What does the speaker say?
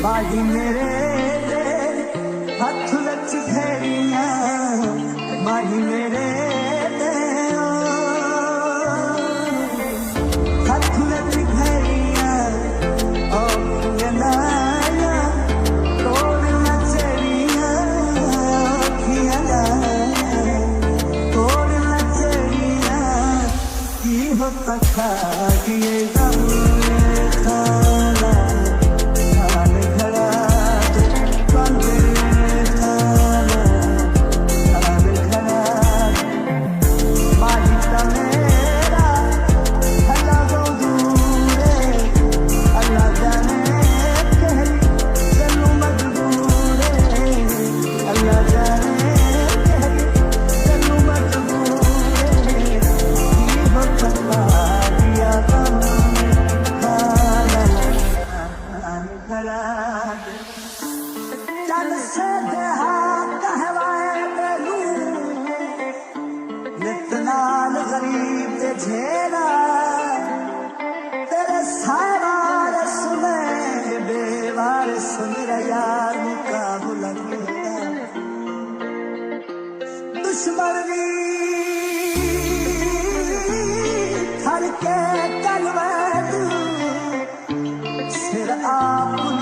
बाजी मेरे हथ विच फेरियां माही मेरे हथ विच फेरियां नाया तोड़ नचरियां अखियां तोड़ नचरियां की हो तखा किए खाना गरीब ते झेला तेरे सावार सुने बेवार सुन यार मुकाबला दुश्मन भी थर के कलवा सिर आप